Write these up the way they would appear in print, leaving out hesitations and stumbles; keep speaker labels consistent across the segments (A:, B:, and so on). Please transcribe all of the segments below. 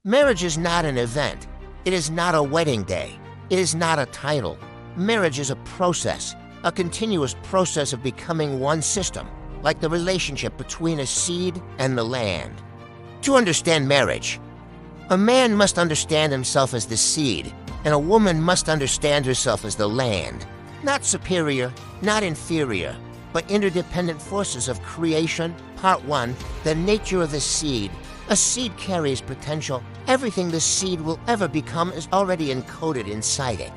A: Marriage is not an event. It is not a wedding day. It is not a title. Marriage is a process, a continuous process of becoming one system, like the relationship between a seed and the land. To understand marriage, a man must understand himself as the seed, and a woman must understand herself as the land. Not superior, not inferior, but interdependent forces of creation. Part 1, the nature of the seed. A seed carries potential. Everything the seed will ever become is already encoded inside it.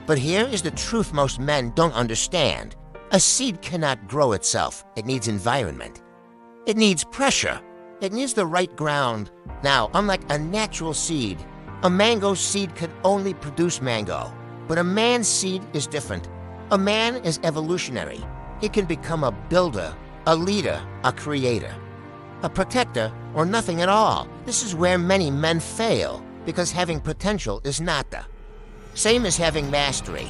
A: But here is the truth most men don't understand. A seed cannot grow itself. It needs environment. It needs pressure. It needs the right ground. Now, unlike a natural seed, a mango seed can only produce mango. But a man's seed is different. A man is evolutionary. He can become a builder, a leader, a creator, a protector, or nothing at all. This is where many men fail, because having potential is nada. Same as having mastery.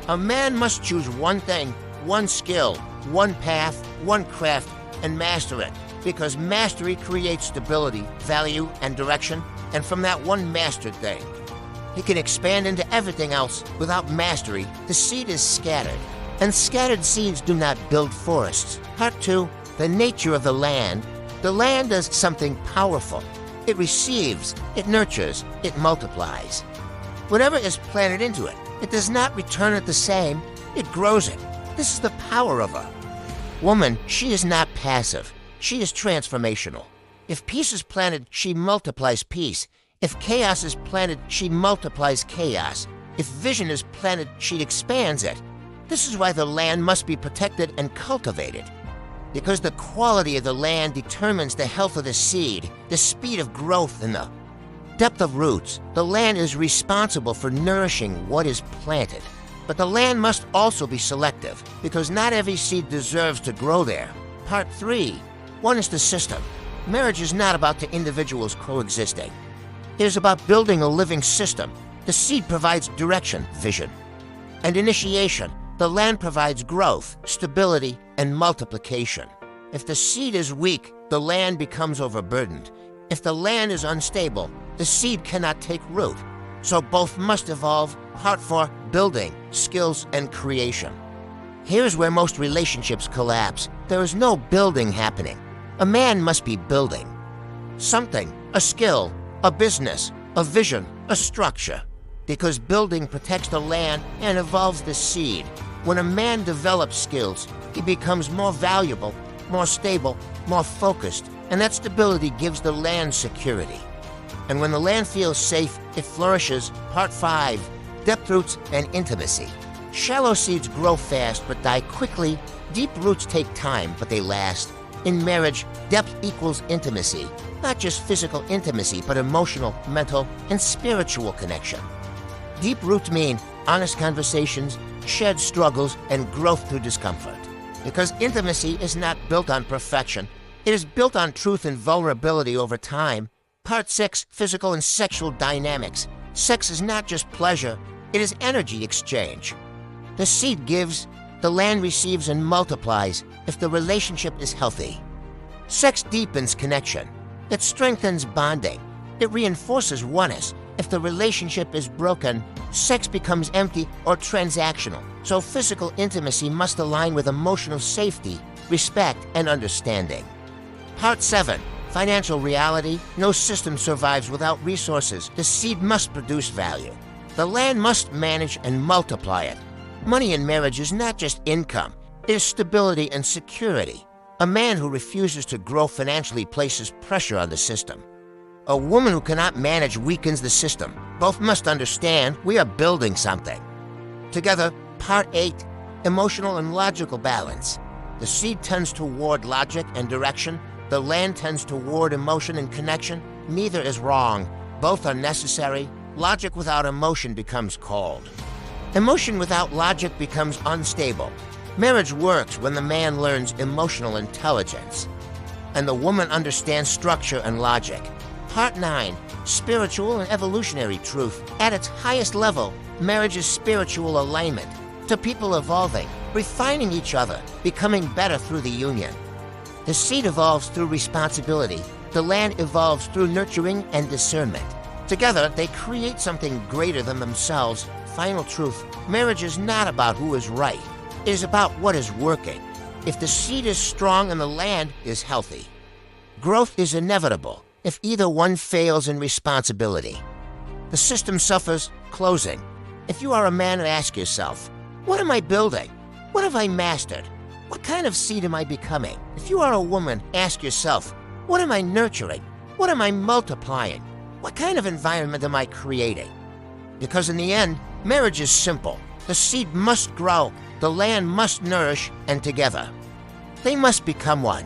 A: A man must choose one thing, one skill, one path, one craft, and master it, because mastery creates stability, value, and direction, and from that one mastered thing, he can expand into everything else. Without mastery, the seed is scattered, and scattered seeds do not build forests. Part 2, the nature of the land. The land does something powerful. It receives, it nurtures, it multiplies. Whatever is planted into it, it does not return it the same, it grows it. This is the power of a woman. She is not passive, she is transformational. If peace is planted, she multiplies peace. If chaos is planted, she multiplies chaos. If vision is planted, she expands it. This is why the land must be protected and cultivated. Because the quality of the land determines the health of the seed, the speed of growth, and the depth of roots. The land is responsible for nourishing what is planted. But the land must also be selective, because not every seed deserves to grow there. Part 3, one is the system. Marriage is not about the individuals coexisting. It is about building a living system. The seed provides direction, vision, and initiation. The land provides growth, stability, and multiplication. If the seed is weak, the land becomes overburdened. If the land is unstable, the seed cannot take root. So both must evolve. Part 4, building, skills, and creation. Here's where most relationships collapse. There is no building happening. A man must be building something, a skill, a business, a vision, a structure. Because building protects the land and evolves the seed. When a man develops skills, he becomes more valuable, more stable, more focused, and that stability gives the land security. And when the land feels safe, it flourishes. Part 5, depth roots and intimacy. Shallow seeds grow fast but die quickly. Deep roots take time, but they last. In marriage, depth equals intimacy. Not just physical intimacy, but emotional, mental, and spiritual connection. Deep roots mean honest conversations, shared struggles, and growth through discomfort. Because intimacy is not built on perfection. It is built on truth and vulnerability over time. Part 6, physical and sexual dynamics. Sex is not just pleasure, it is energy exchange. The seed gives, the land receives and multiplies if the relationship is healthy. Sex deepens connection. It strengthens bonding. It reinforces oneness. If the relationship is broken, sex becomes empty or transactional. So physical intimacy must align with emotional safety, respect, and understanding. Part 7, financial reality. No system survives without resources. The seed must produce value. The land must manage and multiply it. Money in marriage is not just income. It is stability and security. A man who refuses to grow financially places pressure on the system. A woman who cannot manage weakens the system. Both must understand we are building something. Together, Part 8, emotional and logical balance. The seed tends toward logic and direction. The land tends toward emotion and connection. Neither is wrong. Both are necessary. Logic without emotion becomes cold. Emotion without logic becomes unstable. Marriage works when the man learns emotional intelligence, and the woman understands structure and logic. Part 9, spiritual and evolutionary truth. At its highest level, marriage is spiritual alignment. To people evolving, refining each other, becoming better through the union. The seed evolves through responsibility. The land evolves through nurturing and discernment. Together, they create something greater than themselves. Final truth, marriage is not about who is right. It is about what is working. If the seed is strong and the land is healthy. Growth is inevitable if either one fails in responsibility. The system suffers closing. If you are a man, ask yourself, what am I building? What have I mastered? What kind of seed am I becoming? If you are a woman, ask yourself, what am I nurturing? What am I multiplying? What kind of environment am I creating? Because in the end, marriage is simple. The seed must grow, the land must nourish, and together, they must become one.